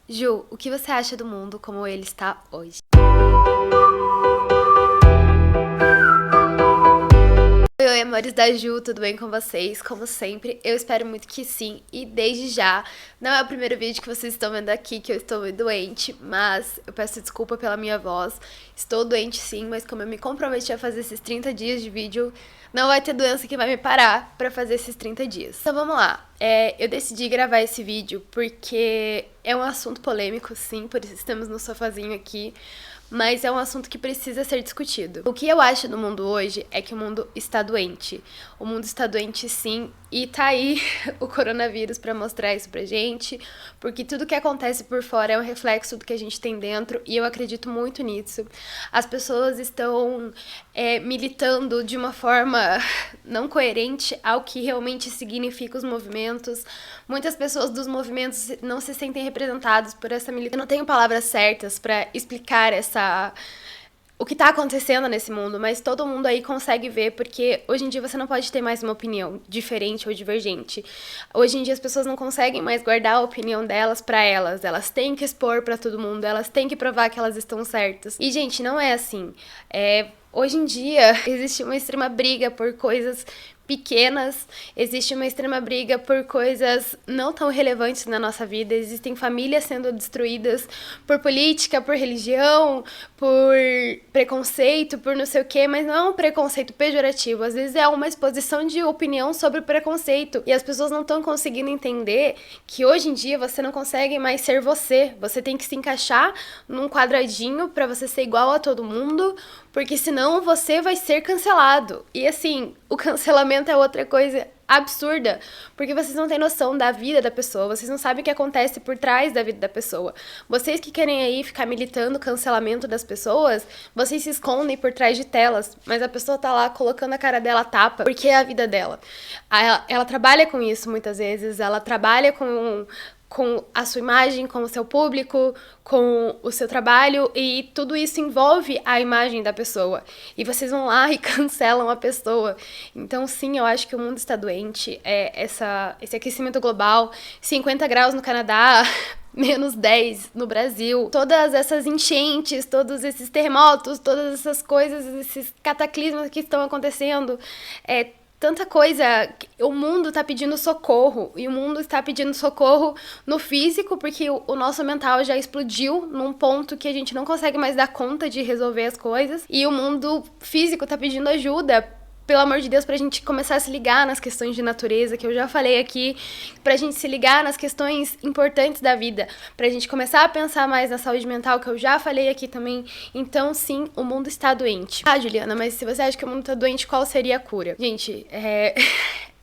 Ju, o que você acha do mundo como ele está hoje? Oi, amores da Ju, tudo bem com vocês? Como sempre, eu espero muito que sim. E desde já, não é o primeiro vídeo que vocês estão vendo aqui que eu estou meio doente, mas eu peço desculpa pela minha voz. Estou doente sim, mas como eu me comprometi a fazer esses 30 dias de vídeo, não vai ter doença que vai me parar pra fazer esses 30 dias. Então vamos lá. Eu decidi gravar esse vídeo porque é um assunto polêmico, sim, por isso estamos no sofazinho aqui. Mas é um assunto que precisa ser discutido. O que eu acho do mundo hoje é que o mundo está doente. O mundo está doente sim, e tá aí o coronavírus pra mostrar isso pra gente, porque tudo que acontece por fora é um reflexo do que a gente tem dentro, e eu acredito muito nisso. As pessoas estão militando de uma forma não coerente ao que realmente significa os movimentos. Muitas pessoas dos movimentos não se sentem representadas por essa militância. Eu não tenho palavras certas pra explicar o que tá acontecendo nesse mundo, mas todo mundo aí consegue ver, porque hoje em dia você não pode ter mais uma opinião diferente ou divergente. Hoje em dia as pessoas não conseguem mais guardar a opinião delas pra elas. Elas têm que expor pra todo mundo, elas têm que provar que elas estão certas. E, gente, não é assim. Hoje em dia existe uma extrema briga por coisas pequenas, existe uma extrema briga por coisas não tão relevantes na nossa vida, existem famílias sendo destruídas por política, por religião, por preconceito, por não sei o quê, mas não é um preconceito pejorativo, às vezes é uma exposição de opinião sobre o preconceito, e as pessoas não estão conseguindo entender que hoje em dia você não consegue mais ser você tem que se encaixar num quadradinho pra você ser igual a todo mundo, porque senão você vai ser cancelado. E assim, o cancelamento é outra coisa absurda, porque vocês não têm noção da vida da pessoa, vocês não sabem o que acontece por trás da vida da pessoa. Vocês que querem aí ficar militando o cancelamento das pessoas, vocês se escondem por trás de telas, mas a pessoa tá lá colocando a cara dela a tapa, porque é a vida dela. Ela trabalha com isso muitas vezes, ela trabalha com a sua imagem, com o seu público, com o seu trabalho, e tudo isso envolve a imagem da pessoa. E vocês vão lá e cancelam a pessoa. Então, sim, eu acho que o mundo está doente. Esse aquecimento global, 50 graus no Canadá, menos 10 no Brasil, todas essas enchentes, todos esses terremotos, todas essas coisas, esses cataclismos que estão acontecendo, tanta coisa, o mundo tá pedindo socorro, e o mundo está pedindo socorro no físico, porque o nosso mental já explodiu num ponto que a gente não consegue mais dar conta de resolver as coisas, e o mundo físico tá pedindo ajuda, pelo amor de Deus, pra gente começar a se ligar nas questões de natureza, que eu já falei aqui, pra gente se ligar nas questões importantes da vida, pra gente começar a pensar mais na saúde mental, que eu já falei aqui também. Então, sim, o mundo está doente. Ah, Juliana, mas se você acha que o mundo está doente, qual seria a cura? Gente,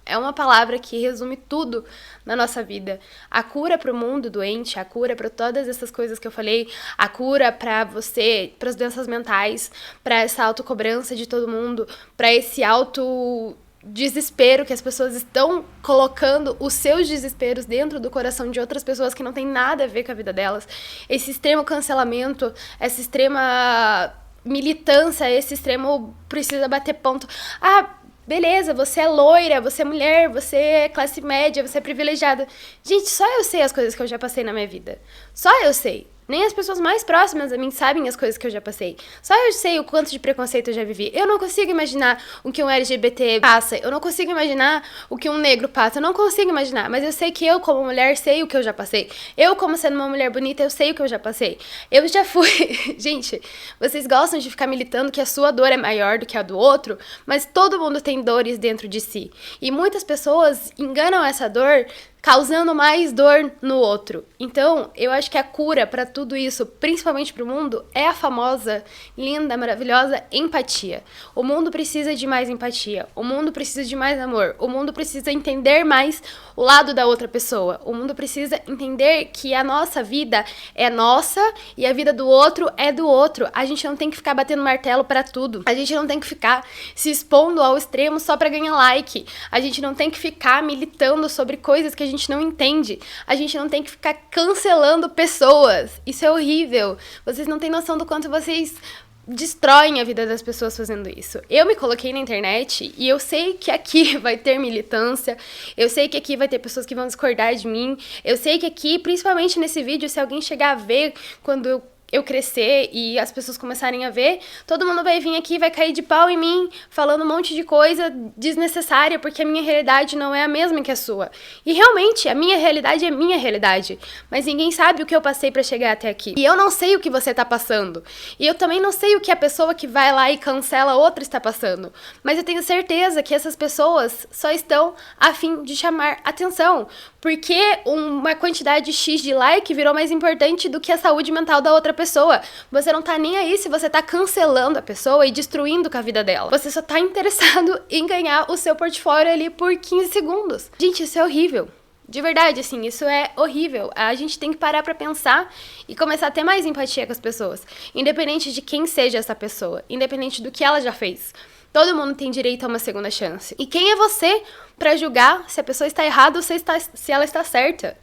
é uma palavra que resume tudo na nossa vida. A cura para o mundo doente, a cura para todas essas coisas que eu falei, a cura para você, para as doenças mentais, para essa autocobrança de todo mundo, para esse desespero que as pessoas estão colocando os seus desesperos dentro do coração de outras pessoas que não tem nada a ver com a vida delas. Esse extremo cancelamento, essa extrema militância, esse extremo precisa bater ponto. Beleza, você é loira, você é mulher, você é classe média, você é privilegiada. Gente, só eu sei as coisas que eu já passei na minha vida. Só eu sei. Nem as pessoas mais próximas a mim sabem as coisas que eu já passei. Só eu sei o quanto de preconceito eu já vivi. Eu não consigo imaginar o que um LGBT passa. Eu não consigo imaginar o que um negro passa. Eu não consigo imaginar. Mas eu sei que eu, como mulher, sei o que eu já passei. Eu, como sendo uma mulher bonita, eu sei o que eu já passei. Eu já fui... Gente, vocês gostam de ficar militando que a sua dor é maior do que a do outro, mas todo mundo tem dores dentro de si. E muitas pessoas enganam essa dor causando mais dor no outro. Então, eu acho que a cura para tudo isso, principalmente para o mundo, é a famosa, linda, maravilhosa empatia. O mundo precisa de mais empatia. O mundo precisa de mais amor. O mundo precisa entender mais o lado da outra pessoa. O mundo precisa entender que a nossa vida é nossa e a vida do outro é do outro. A gente não tem que ficar batendo martelo para tudo. A gente não tem que ficar se expondo ao extremo só para ganhar like. A gente não tem que ficar militando sobre coisas que a gente não entende. A gente não tem que ficar cancelando pessoas. Isso é horrível. Vocês não têm noção do quanto vocês destroem a vida das pessoas fazendo isso. Eu me coloquei na internet e eu sei que aqui vai ter militância, eu sei que aqui vai ter pessoas que vão discordar de mim, eu sei que aqui, principalmente nesse vídeo, se alguém chegar a ver quando eu crescer e as pessoas começarem a ver, todo mundo vai vir aqui, vai cair de pau em mim, falando um monte de coisa desnecessária, porque a minha realidade não é a mesma que a sua. E realmente, a minha realidade é minha realidade, mas ninguém sabe o que eu passei pra chegar até aqui. E eu não sei o que você tá passando. E eu também não sei o que a pessoa que vai lá e cancela outra está passando. Mas eu tenho certeza que essas pessoas só estão a fim de chamar atenção, porque uma quantidade X de like virou mais importante do que a saúde mental da outra pessoa. Você não tá nem aí se você tá cancelando a pessoa e destruindo com a vida dela. Você só tá interessado em ganhar o seu portfólio ali por 15 segundos. Gente, isso é horrível. De verdade, assim, isso é horrível. A gente tem que parar pra pensar e começar a ter mais empatia com as pessoas. Independente de quem seja essa pessoa. Independente do que ela já fez. Todo mundo tem direito a uma segunda chance. E quem é você pra julgar se a pessoa está errada ou se ela está certa?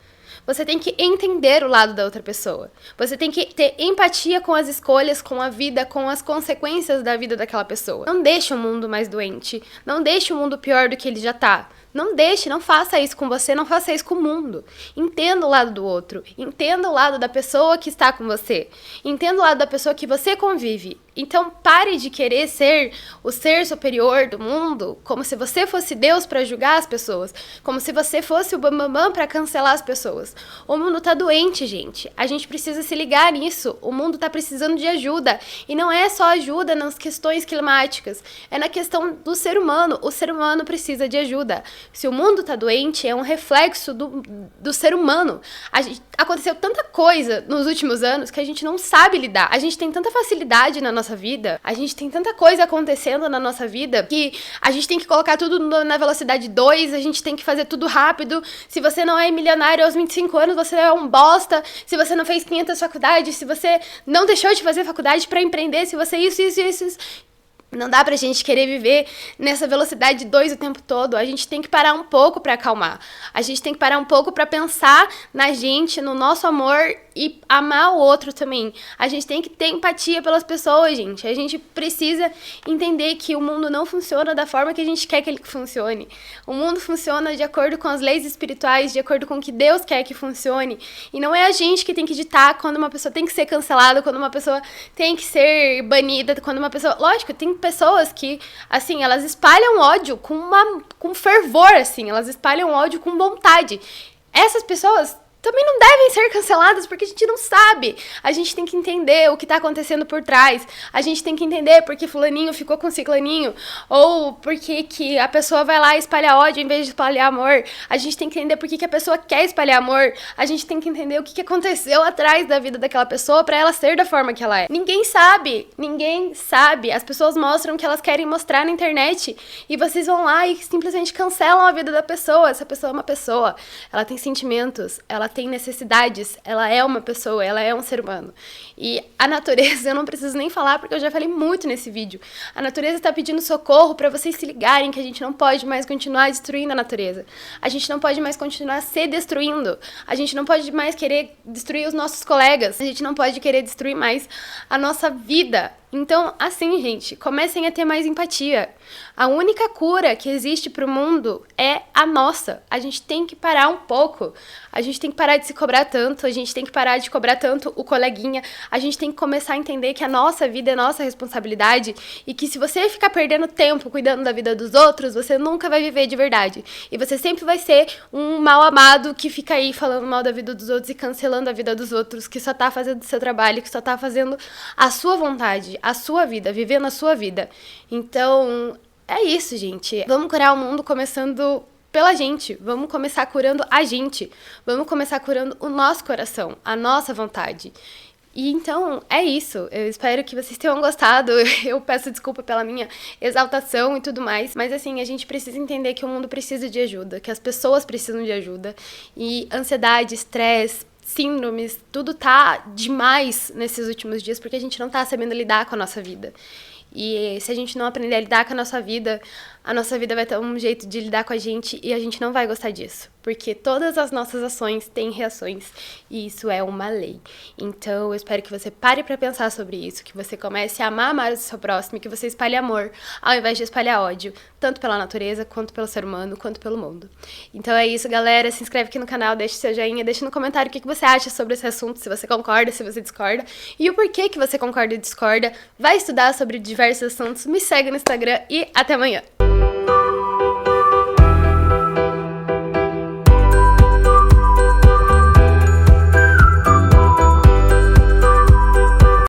Você tem que entender o lado da outra pessoa. Você tem que ter empatia com as escolhas, com a vida, com as consequências da vida daquela pessoa. Não deixe o mundo mais doente. Não deixe o mundo pior do que ele já tá. Não deixe, não faça isso com você, não faça isso com o mundo. Entenda o lado do outro. Entenda o lado da pessoa que está com você. Entenda o lado da pessoa que você convive. Então pare de querer ser o ser superior do mundo, como se você fosse Deus para julgar as pessoas, como se você fosse o bambambam para cancelar as pessoas. O mundo tá doente, gente. A gente precisa se ligar nisso. O mundo tá precisando de ajuda. E não é só ajuda nas questões climáticas, é na questão do ser humano. O ser humano precisa de ajuda. Se o mundo tá doente, é um reflexo do ser humano. Aconteceu tanta coisa nos últimos anos que a gente não sabe lidar. A gente tem tanta facilidade na nossa vida, a gente tem tanta coisa acontecendo na nossa vida que a gente tem que colocar tudo na velocidade 2, a gente tem que fazer tudo rápido. Se você não é milionário aos 25 anos, você é um bosta. Se você não fez 500 faculdades, se você não deixou de fazer faculdade pra empreender, se você isso. Não dá pra gente querer viver nessa velocidade 2 o tempo todo. A gente tem que parar um pouco pra acalmar. A gente tem que parar um pouco pra pensar na gente, no nosso amor e amar o outro também. A gente tem que ter empatia pelas pessoas, gente. A gente precisa entender que o mundo não funciona da forma que a gente quer que ele funcione. O mundo funciona de acordo com as leis espirituais, de acordo com o que Deus quer que funcione. E não é a gente que tem que ditar quando uma pessoa tem que ser cancelada, quando uma pessoa tem que ser banida, quando uma pessoa... Lógico, tem pessoas que, assim, elas espalham ódio com fervor, assim, elas espalham ódio com vontade. Essas pessoas também não devem ser canceladas, porque a gente não sabe. A gente tem que entender o que tá acontecendo por trás. A gente tem que entender porque fulaninho ficou com ciclaninho, ou porque que a pessoa vai lá e espalha ódio em vez de espalhar amor. A gente tem que entender porque que a pessoa quer espalhar amor. A gente tem que entender o que aconteceu atrás da vida daquela pessoa pra ela ser da forma que ela é. Ninguém sabe. Ninguém sabe. As pessoas mostram o que elas querem mostrar na internet e vocês vão lá e simplesmente cancelam a vida da pessoa. Essa pessoa é uma pessoa. Ela tem sentimentos. Ela tem necessidades, ela é uma pessoa, ela é um ser humano. E a natureza, eu não preciso nem falar, porque eu já falei muito nesse vídeo. A natureza está pedindo socorro para vocês se ligarem que a gente não pode mais continuar destruindo a natureza. A gente não pode mais continuar se destruindo. A gente não pode mais querer destruir os nossos colegas. A gente não pode querer destruir mais a nossa vida. Então, assim, gente, comecem a ter mais empatia. A única cura que existe pro mundo é a nossa. A gente tem que parar um pouco. A gente tem que parar de se cobrar tanto. A gente tem que parar de cobrar tanto o coleguinha. A gente tem que começar a entender que a nossa vida é nossa responsabilidade e que se você ficar perdendo tempo cuidando da vida dos outros, você nunca vai viver de verdade. E você sempre vai ser um mal amado que fica aí falando mal da vida dos outros e cancelando a vida dos outros, que só tá fazendo o seu trabalho, que só tá fazendo a sua vontade, a sua vida, vivendo a sua vida. Então, é isso, gente. Vamos curar o mundo começando pela gente. Vamos começar curando a gente. Vamos começar curando o nosso coração, a nossa vontade. E então, é isso. Eu espero que vocês tenham gostado. Eu peço desculpa pela minha exaltação e tudo mais. Mas assim, a gente precisa entender que o mundo precisa de ajuda, que as pessoas precisam de ajuda. E ansiedade, estresse, síndromes, tudo tá demais nesses últimos dias porque a gente não tá sabendo lidar com a nossa vida. E se a gente não aprender a lidar com a nossa vida vai ter um jeito de lidar com a gente e a gente não vai gostar disso. porque todas as nossas ações têm reações e isso é uma lei. Então, eu espero que você pare pra pensar sobre isso, que você comece a amar mais o seu próximo e que você espalhe amor, ao invés de espalhar ódio, tanto pela natureza, quanto pelo ser humano, quanto pelo mundo. Então é isso, galera. Se inscreve aqui no canal, deixa seu joinha, deixa no comentário o que você acha sobre esse assunto, se você concorda, se você discorda, e o porquê que você concorda e discorda. Vai estudar sobre diversos assuntos, me segue no Instagram e até amanhã!